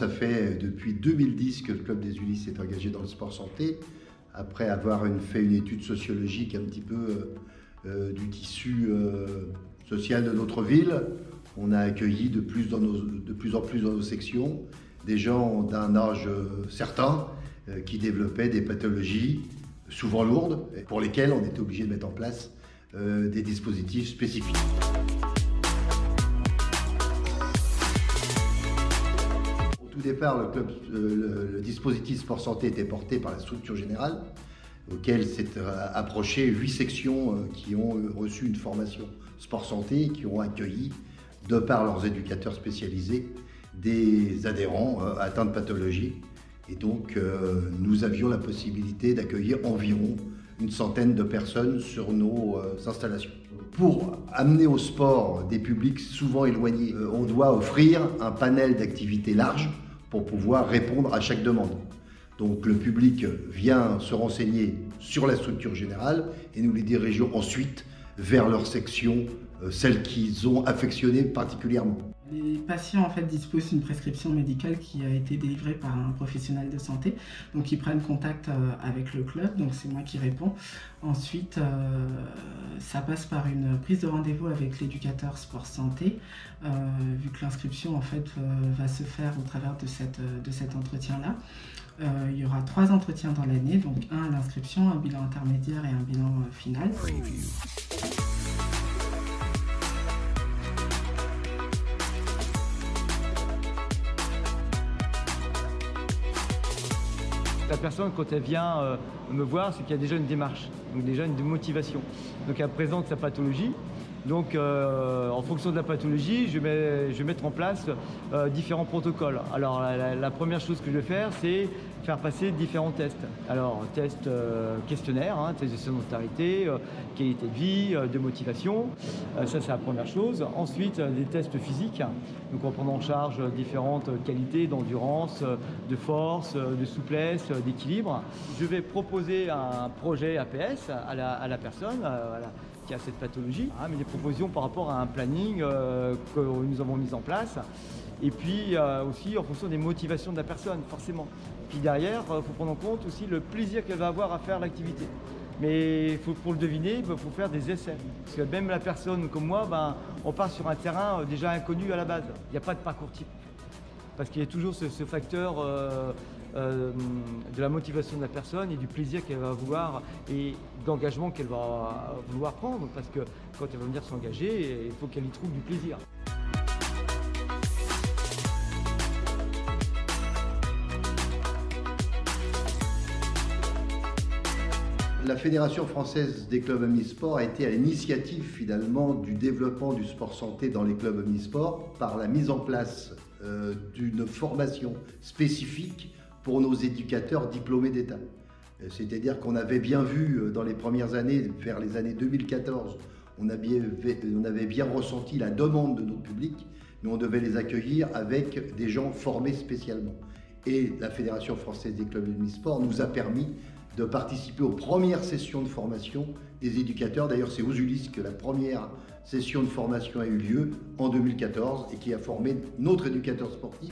ça fait depuis 2010 que le Club des Ulysses est engagé dans le sport santé, après avoir fait une étude sociologique un petit peu du tissu social de notre ville. On a accueilli de plus en plus dans nos sections des gens d'un âge certain qui développaient des pathologies souvent lourdes, pour lesquelles on était obligé de mettre en place des dispositifs spécifiques. Au tout départ, le dispositif sport santé était porté par la structure générale, auquel s'est approché 8 sections qui ont reçu une formation sport santé et qui ont accueilli, de par leurs éducateurs spécialisés, des adhérents atteints de pathologies. Et donc, nous avions la possibilité d'accueillir environ une centaine de personnes sur nos installations. Pour amener au sport des publics souvent éloignés, on doit offrir un panel d'activités large pour pouvoir répondre à chaque demande. Donc le public vient se renseigner sur la structure générale et nous les dirigeons ensuite vers leur section, celles qu'ils ont affectionnées particulièrement. Les patients en fait disposent d'une prescription médicale qui a été délivrée par un professionnel de santé, donc ils prennent contact avec le club, donc c'est moi qui réponds. Ensuite, ça passe par une prise de rendez-vous avec l'éducateur sport santé, vu que l'inscription en fait va se faire au travers de cet entretien-là. Il y aura 3 entretiens dans l'année, donc un à l'inscription, un bilan intermédiaire et un bilan final. La personne, quand elle vient me voir, c'est qu'il y a déjà une démarche, donc déjà une motivation. Donc elle présente sa pathologie. Donc en fonction de la pathologie, je vais mettre en place différents protocoles. Alors la première chose que je vais faire, c'est faire passer différents tests. Alors test questionnaire, test de sédentarité, qualité de vie, de motivation. Ça c'est la première chose. Ensuite des tests physiques, donc en prenant en charge différentes qualités d'endurance, de force, de souplesse, d'équilibre. Je vais proposer un projet APS à la personne. Qui a cette pathologie, mais des propositions par rapport à un planning que nous avons mis en place. Et puis aussi en fonction des motivations de la personne, forcément. Puis derrière, il faut prendre en compte aussi le plaisir qu'elle va avoir à faire l'activité. Mais pour le deviner, il faut faire des essais. Parce que même la personne comme moi, on part sur un terrain déjà inconnu à la base. Il n'y a pas de parcours type. Parce qu'il y a toujours ce facteur de la motivation de la personne et du plaisir qu'elle va vouloir et d'engagement qu'elle va vouloir prendre. Parce que quand elle va venir s'engager, il faut qu'elle y trouve du plaisir. La Fédération française des clubs omnisports a été à l'initiative finalement du développement du sport santé dans les clubs omnisports par la mise en place d'une formation spécifique pour nos éducateurs diplômés d'État. C'est-à-dire qu'on avait bien vu dans les premières années, vers les années 2014, on avait bien ressenti la demande de notre public, mais on devait les accueillir avec des gens formés spécialement. Et la Fédération française des clubs omnisports nous a permis de participer aux premières sessions de formation des éducateurs. D'ailleurs, c'est aux Ulysses que la première session de formation a eu lieu en 2014 et qui a formé notre éducateur sportif.